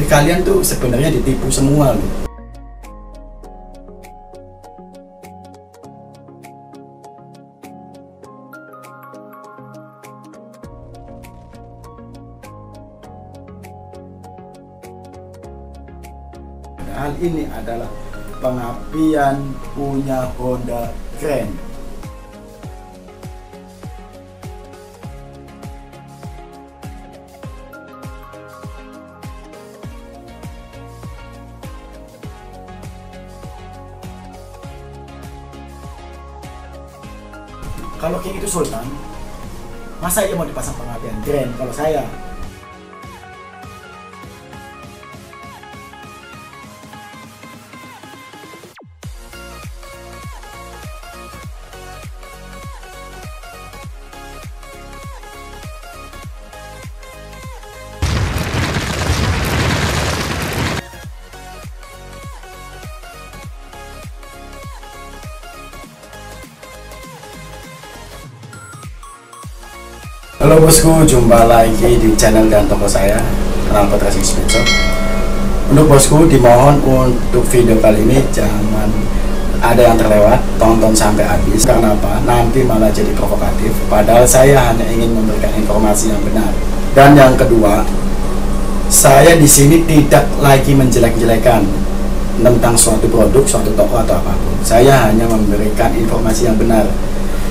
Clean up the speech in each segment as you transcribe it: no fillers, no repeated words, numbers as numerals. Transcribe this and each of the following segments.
Jadi kalian tuh sebenarnya ditipu semua loh. Hal ini adalah pengapian punya Honda Grand. Kalau kayak gitu Sultan, masa ia mau dipasang pengapian Grand kalau saya? Halo bosku, jumpa lagi di channel dan toko saya, Knalpot Racing Speed Shop. Untuk bosku, dimohon untuk video kali ini jangan ada yang terlewat, tonton sampai habis. Karena apa? Nanti malah jadi provokatif. Padahal saya hanya ingin memberikan informasi yang benar. Dan yang kedua, saya di sini tidak lagi menjelek-jelekan tentang suatu produk, suatu toko atau apapun. Saya hanya memberikan informasi yang benar.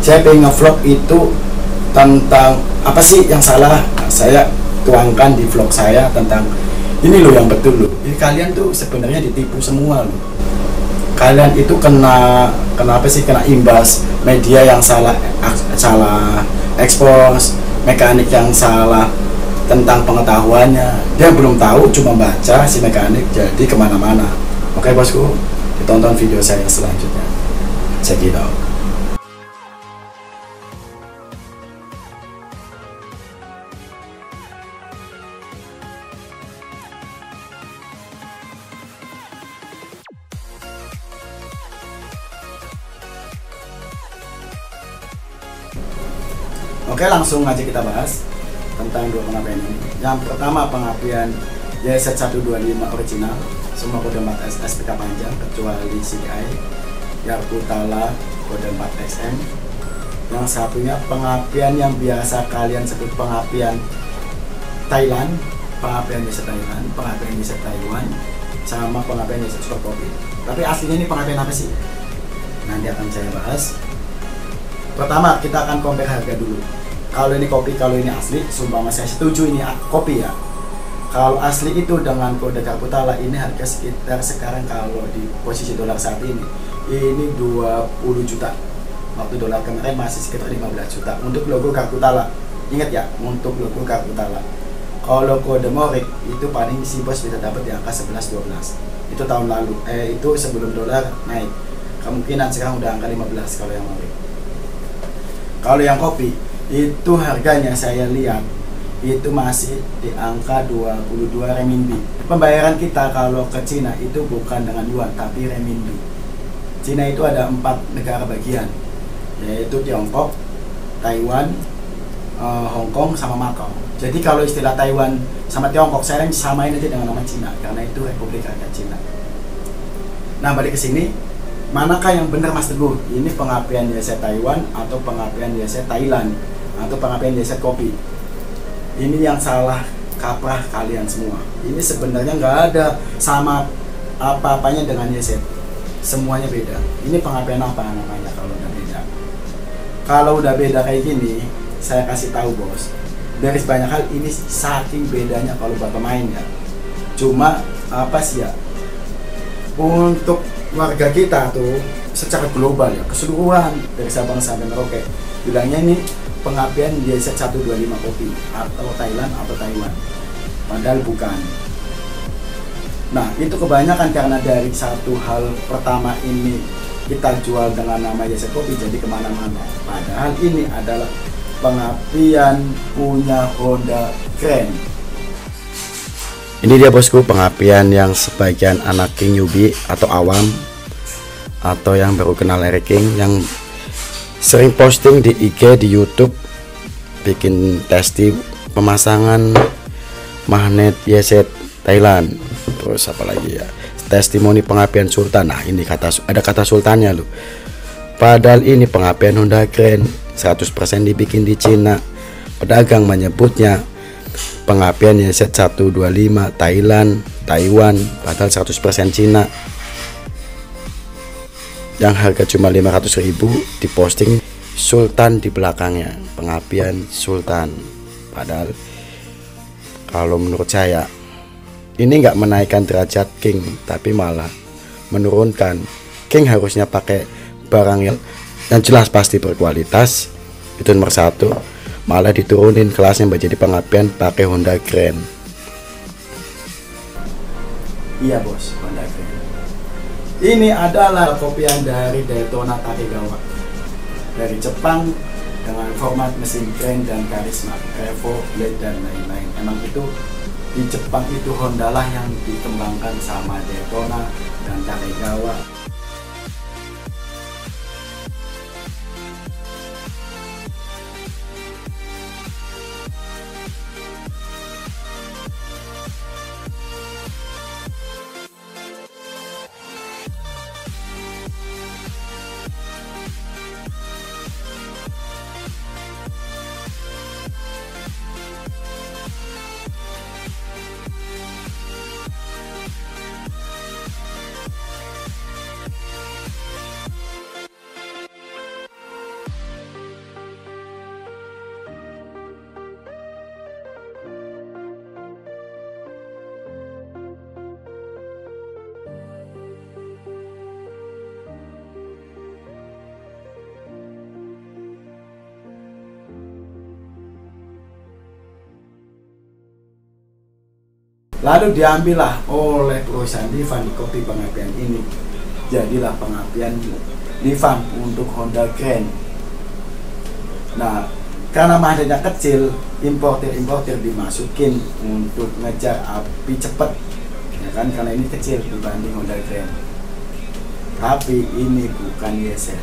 Saya pengen nge-vlog itu tentang apa sih yang salah, saya tuangkan di vlog saya tentang ini loh yang betul loh. Jadi kalian tuh sebenarnya ditipu semua loh. Kalian itu kenapa sih kena imbas media yang salah ekspos, mekanik yang salah tentang pengetahuannya. Dia belum tahu, cuma baca si mekanik jadi kemana-mana. Oke bosku, ditonton video saya selanjutnya. Check it out. Oke, langsung aja kita bahas tentang dua pengapian ini. Yang pertama, pengapian YZ125 original, semua kode 4S SPK panjang kecuali CDI, Yakutala kode 4XM. Yang satunya pengapian yang biasa kalian sebut pengapian Thailand, pengapian YZ Thailand, pengapian YZ Taiwan, sama pengapian YZ Kopi. Tapi aslinya ini pengapian apa sih? Nanti akan saya bahas. Pertama, kita akan compare harga dulu. Kalau ini kopi, kalau ini asli, sumpah saya setuju ini kopi ya. Kalau asli itu dengan kode Yakutala ini harga sekitar sekarang kalau di posisi dolar saat ini 20 juta. Waktu dolar kemarin masih sekitar 15 juta untuk logo Yakutala. Ingat ya, untuk logo Yakutala. Kalau kode Morik itu paling si bos bisa dapat di angka 11-12. Itu tahun lalu, itu sebelum dolar naik. Kemungkinan sekarang udah angka 15 kalau yang Morik. Kalau yang kopi itu harganya saya lihat itu masih di angka 22 renminbi. Pembayaran kita kalau ke Cina itu bukan dengan yuan tapi renminbi. Cina itu ada 4 negara bagian, yaitu Tiongkok, Taiwan, Hong Kong sama Macau. Jadi kalau istilah Taiwan sama Tiongkok saya samain aja dengan nama Cina karena itu Republik Rakyat Cina. Nah, balik ke sini, manakah yang benar Mas Teguh? Ini pengapian YZ Taiwan atau pengapian YZ Thailand atau pengapian YZ kopi? Ini yang salah kaprah kalian semua. Ini sebenarnya nggak ada sama apa-apanya dengan YZ. Semuanya beda. Ini pengapian apa namanya kalau udah beda? Kalau udah beda kayak gini, saya kasih tahu bos. Dari banyak hal ini saking bedanya kalau bapak main ya. Cuma apa sih ya? Untuk warga kita tuh secara global ya, keseluruhan dari Sabang sampai Merauke bilangnya ini pengapian YZ125 kopi atau Thailand atau Taiwan, padahal bukan. Nah, itu kebanyakan karena dari satu hal pertama ini kita jual dengan nama YZ kopi jadi kemana-mana, padahal ini adalah pengapian punya Honda Grand. Ini dia bosku, pengapian yang sebagian anak King newbie atau awam atau yang baru kenal King yang sering posting di IG, di YouTube, bikin testing pemasangan magnet YZ Thailand. Terus apa lagi ya, testimoni pengapian Sultan. Nah ini ada kata sultannya loh, padahal ini pengapian Honda Grand 100% dibikin di Cina. Pedagang menyebutnya pengapian YZ125 Thailand, Taiwan, padahal 100% Cina. Yang harga cuma 500.000 diposting Sultan di belakangnya, pengapian Sultan. Padahal kalau menurut saya ini nggak menaikkan derajat King, tapi malah menurunkan. King harusnya pakai barang yang jelas pasti berkualitas, itu nomor satu. Malah diturunin kelasnya menjadi pengapian pakai Honda Grand. Iya bos, Honda Grand. Ini adalah kopian dari Daytona Takegawa dari Jepang dengan format mesin Grand dan karisma Revo, Blade dan lain-lain. Emang itu di Jepang itu Honda lah yang dikembangkan sama Daytona dan Takegawa. Lalu diambillah oleh perusahaan Livan di kopi pengapian ini. Jadilah pengapian Livan untuk Honda Grand. Nah, karena mahadanya kecil, importer dimasukin untuk ngejar api cepat, ya kan? Karena ini kecil dibanding Honda Grand. Tapi ini bukan YZ.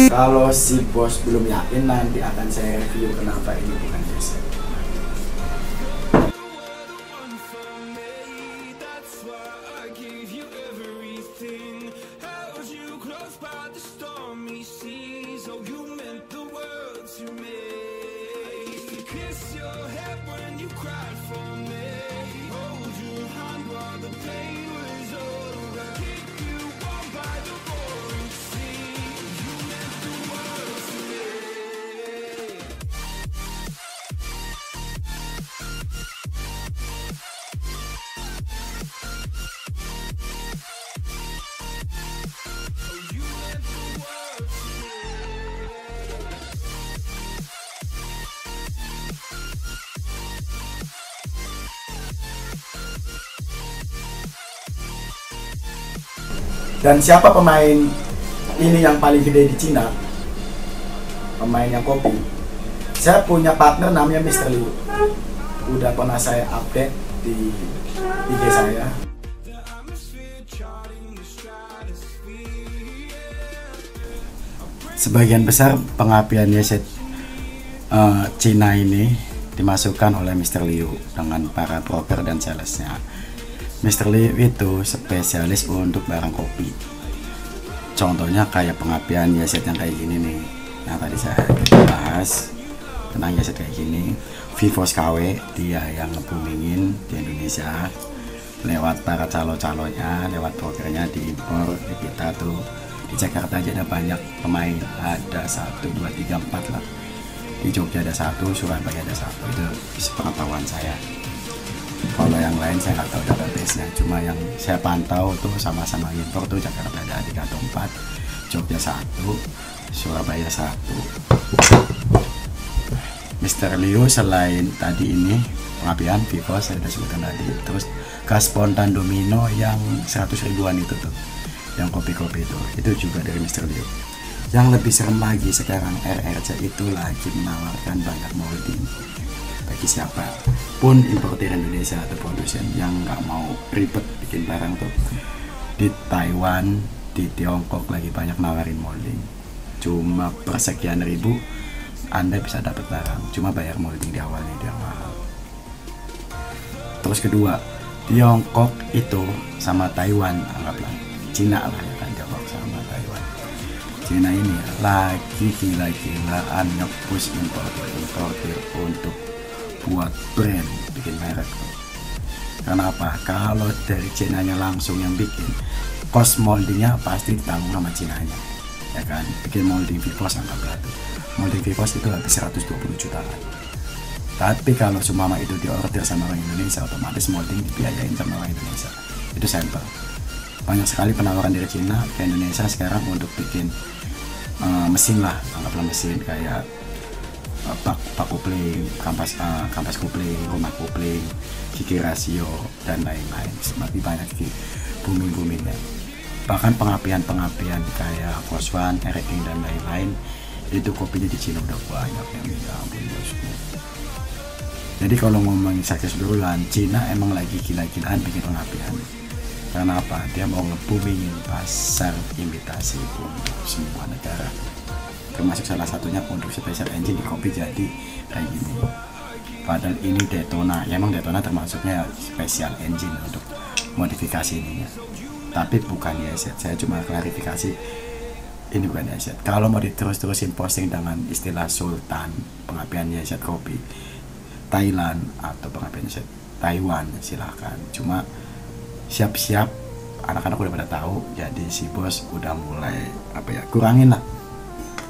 Kalau si bos belum yakin, nanti akan saya review kenapa ini bukan YZ. Dan siapa pemain ini yang paling gede di Cina? Pemain yang kopi. Saya punya partner namanya Mr. Liu. Udah pernah saya update di IG saya. Sebagian besar pengapian YZ Cina ini dimasukkan oleh Mr. Liu dengan para broker dan salesnya. Mr. Liu itu spesialis untuk barang kopi. Contohnya kayak pengapian YZ yang kayak gini nih, yang tadi saya bahas tentang YZ kayak gini. Vivos KW dia yang nge-boomingin di Indonesia lewat para calo-calonya, lewat brokernya diimpor di kita tuh. Di Jakarta aja ada banyak pemain, ada 1, 2, 3, 4 lah. Di Jogja ada 1, Surabaya ada 1, itu sepengetahuan saya. Kalau yang lain saya nggak tahu database-nya, cuma yang saya pantau tuh sama-sama impor tuh Jakarta ada 3 atau 4, Jogja 1, Surabaya 1. Mr. Liu selain tadi ini pengapian Vivos saya udah sebutkan tadi, terus gas spontan domino yang 100 ribuan itu tuh, yang kopi-kopi itu juga dari Mr. Liu. Yang lebih serem lagi sekarang, RRC itu lagi menawarkan banyak molding bagi siapa pun importer Indonesia atau produsen yang nggak mau ribet bikin barang tuh. Di Taiwan, di Tiongkok lagi banyak nawarin molding, cuma per sekian ribu Anda bisa dapat barang, cuma bayar molding di awalnya dia mahal. Terus kedua, Tiongkok itu sama Taiwan, anggaplah Cina lah ya kan, Tiongkok sama Taiwan. Cina ini lagi gila-gilaan nge-push importer untuk buat brand, bikin merek. Kenapa? Kalau dari Cina-nya langsung yang bikin, cost moldingnya pasti ditanggung sama Cina-nya, ya kan? Bikin molding Vivos anggaplah tuh, molding Vivos itu habis 120 jutaan. Tapi kalau semua itu diorder sama orang Indonesia, otomatis molding dibiayain sama orang Indonesia. Itu sampel. Banyak sekali penawaran dari Cina ke Indonesia sekarang untuk bikin mesin lah, anggaplah mesin kayak bak kopling, kampas kopling, rumah kopling, gigi rasio dan lain-lain. Semakin banyak booming-boomingnya. Bahkan pengapian kayak Foswan, Ereking dan lain-lain, itu kopinya di Cina udah banyak yang minta ampun bosku. Jadi kalau ngomongin sukses duluan, Cina emang lagi gila-gilaan bikin pengapian. Karena apa? Dia mau nge-boomingin pasar imitasi untuk semua negara. Termasuk salah satunya untuk special engine di kopi jadi kayak gini. Padahal ini Daytona, ya emang Daytona termasuknya special engine untuk modifikasi ininya. Tapi bukan YZ, saya cuma klarifikasi ini bukan YZ. Kalau mau diterus-terusin posting dengan istilah Sultan pengapian YZ kopi Thailand atau pengapian YZ Taiwan, silahkan. Cuma siap-siap anak-anak udah pada tahu, jadi si bos udah mulai kurangin lah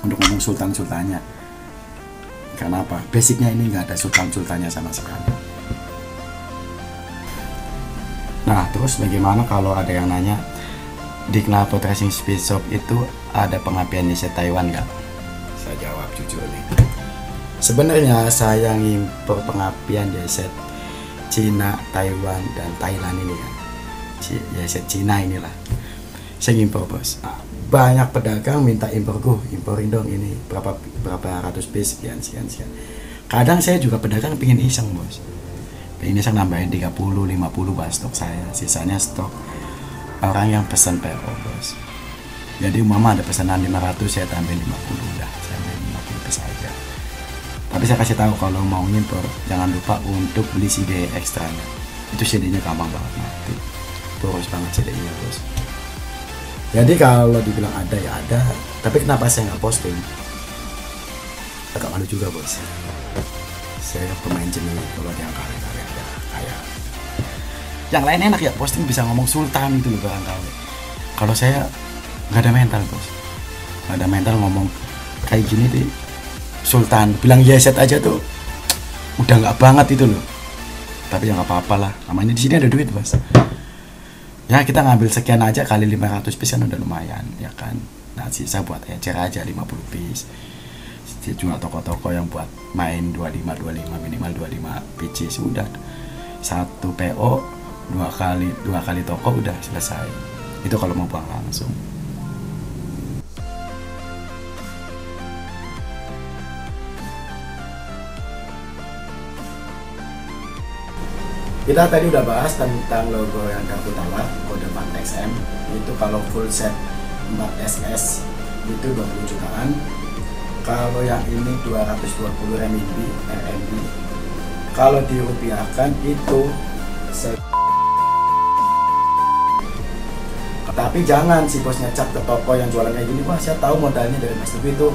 untuk ngomong sultan-sultannya. Karena apa? Basicnya ini nggak ada sultan-sultannya sama sekali. Nah, terus bagaimana kalau ada yang nanya di knalpot racing speed shop itu ada pengapian YZ Taiwan nggak? Saya jawab jujur nih. Sebenarnya saya ngimpor pengapian YZ Cina, Taiwan dan Thailand ini kan. YZ Cina inilah. Saya ngimpor bos. Banyak pedagang minta imporin dong ini berapa ratus piece sekian. Kadang saya juga pedagang pingin iseng bos, pingin iseng nambahin 30-50 buat stok saya, sisanya stok orang yang pesan PO bos. Jadi mama ada pesanan 500, saya tambahin 50, udah saya ambil 50 piece aja. Tapi saya kasih tahu kalau mau ngimpor jangan lupa untuk beli CD ekstranya. Itu CD-nya gampang banget mati, boros banget CD-nya bos. Jadi kalau dibilang ada ya ada, tapi kenapa saya nggak posting? Agak malu juga bos. Saya pemain jenis kalau yang karya kayak yang lain enak ya posting bisa ngomong sultan itu loh barangkali. Kalau saya nggak ada mental bos, nggak ada mental ngomong kayak gini deh. Sultan bilang YZ aja tuh udah nggak banget itu loh. Tapi ya nggak apa-apa lah, namanya di sini ada duit bos. Ya kita ngambil sekian aja kali 500 piece kan udah lumayan ya kan. Nah sisa buat ecer aja 50 piece. Jual toko-toko yang buat main 25 minimal 25 piece sudah. Satu PO dua kali toko udah selesai. Itu kalau mau buang langsung. Kita tadi udah bahas tentang logo yang Dakutala kode 4XM itu kalau full set 4SS itu 20 jutaan. Kalau yang ini 220 renminbi RMB. Kalau dirupiahkan itu tapi jangan si bosnya cap ke toko yang jualan kayak gini, wah saya tahu modalnya dari Mas Teguh itu.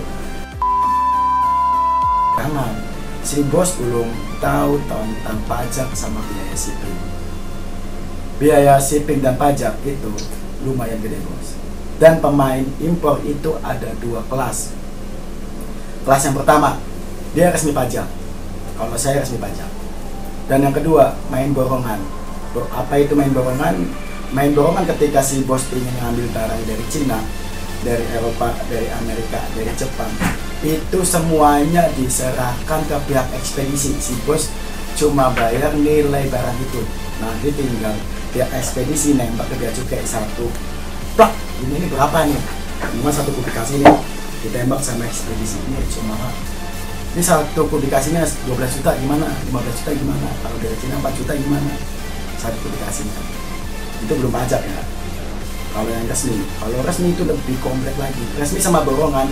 Jangan. Si bos belum tahu tentang pajak sama biaya shipping. Biaya shipping dan pajak itu lumayan gede bos. Dan pemain impor itu ada dua kelas. Kelas yang pertama, dia resmi pajak. Kalau saya resmi pajak. Dan yang kedua, main borongan. Apa itu main borongan? Main borongan ketika si bos ingin ngambil barang dari Cina, dari Eropa, dari Amerika, dari Jepang, itu semuanya diserahkan ke pihak ekspedisi. Si bos cuma bayar nilai barang itu. Nanti tinggal pihak ekspedisi nembak ke bea cukai satu plak, ini berapa nih? Cuma satu publikasi nih ditembak sama ekspedisi ini cuma ini satu publikasinya 12 juta gimana? 15 juta gimana? Kalau dari Cina 4 juta gimana? Satu publikasinya. Itu belum pajak ya. Kalau yang resmi, kalau resmi itu lebih komplek lagi. Resmi sama borongan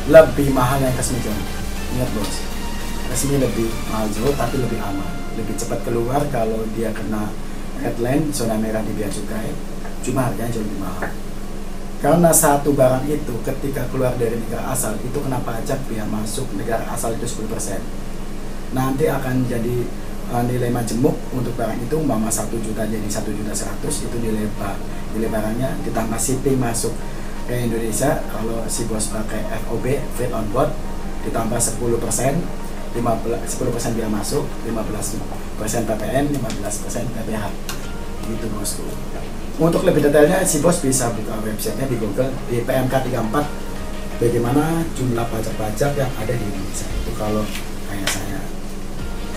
lebih mahal yang resmi jauh. Ingat bos, resmi lebih mahal jauh tapi lebih aman. lebih cepat keluar kalau dia kena headline zona merah di bea cukai, cuma harganya jauh lebih mahal. Karena satu barang itu ketika keluar dari negara asal itu kena pajak biaya masuk negara asal itu 10%. Nanti akan jadi nilai majemuk untuk barang itu umpama 1 juta jadi 1.100.000 itu nilai barangnya, ditambah shipping masuk ke Indonesia. Kalau si bos pakai FOB Freight on Board ditambah 10%, 10% biaya masuk, 15% PPN, 15% PPH. Gitu bosku. Untuk lebih detailnya si bos bisa buka websitenya di Google di PMK 34 bagaimana jumlah pajak-pajak yang ada di Indonesia. Itu kalau kayak saya.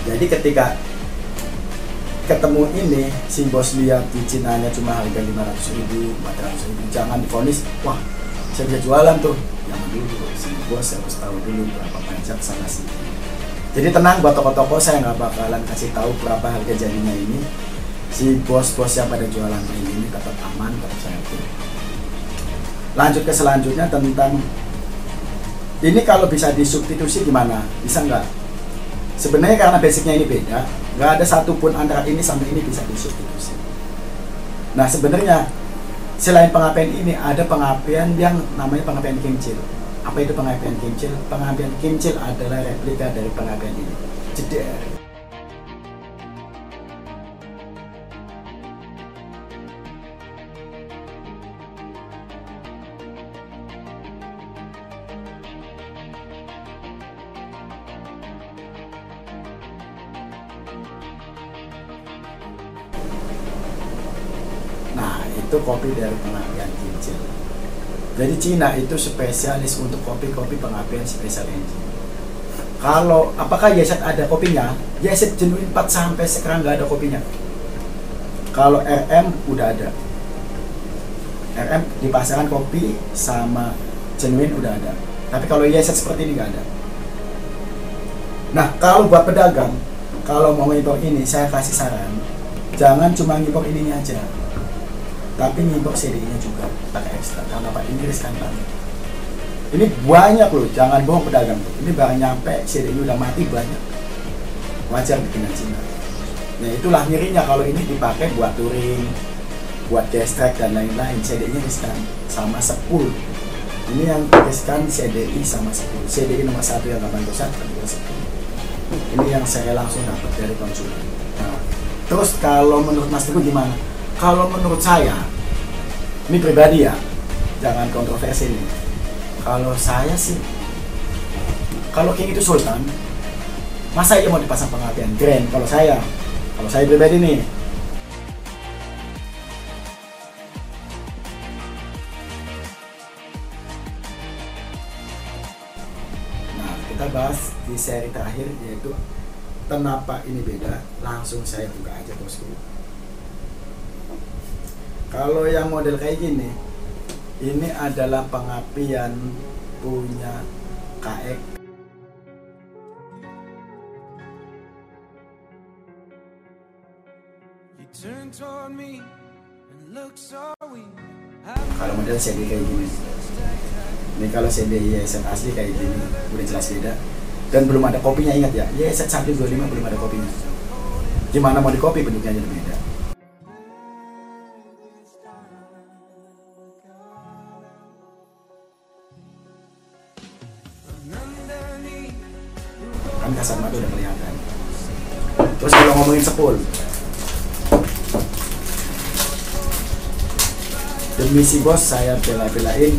Jadi ketika ketemu ini si bos lihat di Cina-nya cuma harga 500.000, 400.000, jangan divonis, wah saya bisa jualan tuh. Jangan dulu, si bos harus tahu dulu berapa pajak sana sini. Jadi tenang buat toko-toko, saya nggak bakalan kasih tahu berapa harga jadinya ini. Si bos-bos yang pada jualan kayak ini tetap aman, tetap safety. Lanjut ke selanjutnya tentang ini kalau bisa disubstitusi gimana? Bisa nggak? Sebenarnya karena basicnya ini beda, nggak ada satupun antara ini sampai ini bisa disubstitusi. Nah sebenarnya selain pengapian ini ada pengapian yang namanya pengapian kimcil. Apa itu pengapian kimcil? Pengapian kimcil adalah replika dari pengapian ini. Jeder. Nah, itu kopi dari pengapian kimcil. Jadi Cina itu spesialis untuk kopi-kopi pengapian special engine. Kalau apakah Yeset ada kopinya? Yeset Genuine 4 sampai sekarang nggak ada kopinya. Kalau RM udah ada. RM di pasaran kopi sama Genuine udah ada. Tapi kalau Yeset seperti ini nggak ada. Nah, kalau buat pedagang, kalau mau ngimpor ini, saya kasih saran, jangan cuma ngimpor ininya aja, tapi ngimpor CDI-nya juga pakai ekstra. Karena Pak ini riskan banget. Ini banyak loh, jangan bohong pedagang tuh. Ini barang nyampe CDI udah mati banyak. Wajar bikinan Cina. Ya itulah ngirinya kalau ini dipakai buat touring, buat gas track dan lain-lain. CDI-nya riskan sama 10. Ini yang riskan CDI sama 10. CDI nomor 1 yang 8%, kedua 10. Ini yang saya langsung dapat dari konsumen. Nah, terus kalau menurut Mas Teguh gimana? Kalau menurut saya, ini pribadi ya, jangan kontroversi nih. Kalau saya sih, kalau King itu Sultan, masa iya mau dipasang pengapian Grand? Kalau saya pribadi nih. Nah, kita bahas di seri terakhir yaitu kenapa ini beda. Langsung saya buka aja bosku. Kalau yang model kayak gini, ini adalah pengapian punya KX. Kalau model CD kayak gini, ini kalau CD Yeset asli kayak gini, udah jelas beda. Dan belum ada kopinya, ingat ya, Yeset 125 belum ada kopinya. Gimana mau dikopi bentuknya aja beda. Kan kasar mata udah kelihatan. Terus kalau ngomongin sepul, demi si bos saya bela-belain.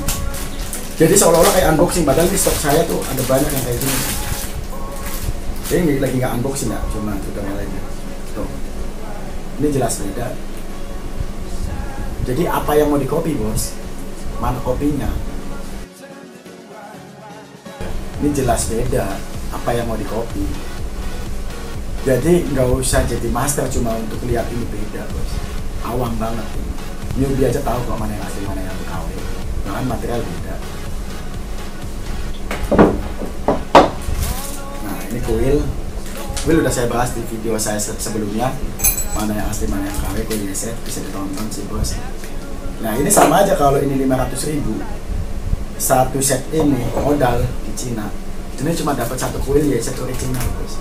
Jadi seolah-olah kayak unboxing, padahal di stok saya tuh ada banyak yang kayak gini. Ini lagi nggak unboxing ya, cuma tutorial aja. Tuh, ini jelas beda. Jadi apa yang mau dikopi bos? Mana kopinya? Ini jelas beda. Apa yang mau dikopi? Jadi nggak usah jadi master cuma untuk lihat ini beda bos. Awam banget ini. Newbie aja tahu kok mana yang asli mana yang KW. Bahkan material beda. Nah ini kuil udah saya bahas di video saya sebelumnya. Mana yang asli mana yang KW, kuil Yeset bisa ditonton sih bos. Nah ini sama aja kalau ini 500.000. Satu set ini modal di Cina. Ini cuma dapat satu kuil Yeset original bos.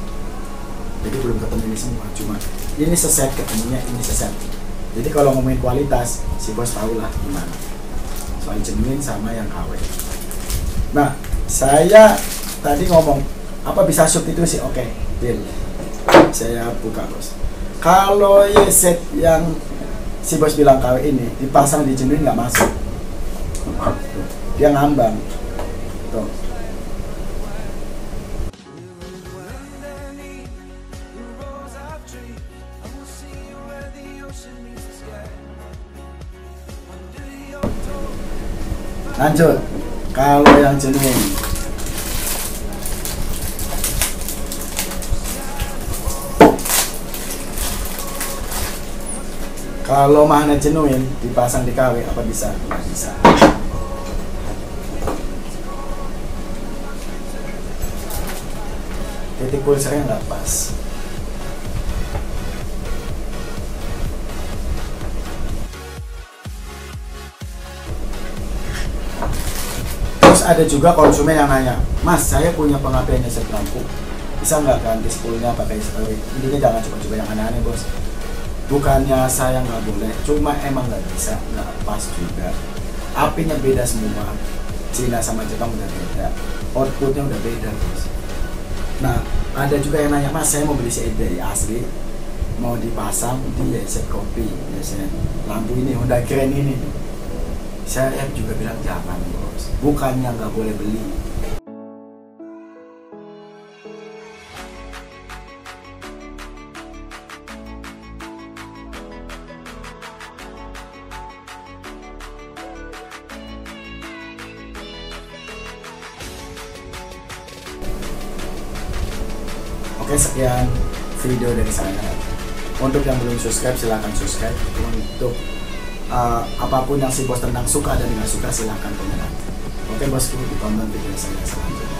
jadi belum ketemu ini semua, cuma ini seset ketemunya, ini seset. Jadi kalau ngomongin kualitas, si bos tahu lah gimana soal genuine sama yang KW. Nah, saya tadi ngomong apa bisa substitusi, oke, deal. Saya buka bos. Kalau set yang si bos bilang KW ini dipasang di genuine nggak masuk, dia ngambang. Tuh. Lanjut, kalau yang genuine, kalau magnet genuine dipasang di KW apa bisa? Nggak bisa. Titik pulsernya nggak pas. Ada juga konsumen yang nanya, Mas, saya punya pengapian nyeset lampu, bisa nggak ganti spoolnya pakai story? Intinya jangan coba-coba yang aneh-aneh bos. Bukannya saya nggak boleh, cuma emang nggak bisa, nggak pas juga. Apinya beda semua, Cina sama Jepang udah beda, outputnya udah beda bos. Nah, ada juga yang nanya, Mas, saya mau beli CID asli, mau dipasang di nyeset kopi, nyeset lampu ini, Honda Grand ini. Saya juga bilang jangan bos, bukannya nggak boleh beli. Oke, sekian video dari saya. Untuk yang belum subscribe silahkan subscribe. Untuk apapun yang si bos tentang suka dan nggak suka silahkan komen. Oke bosku, ditonton video saya selanjutnya.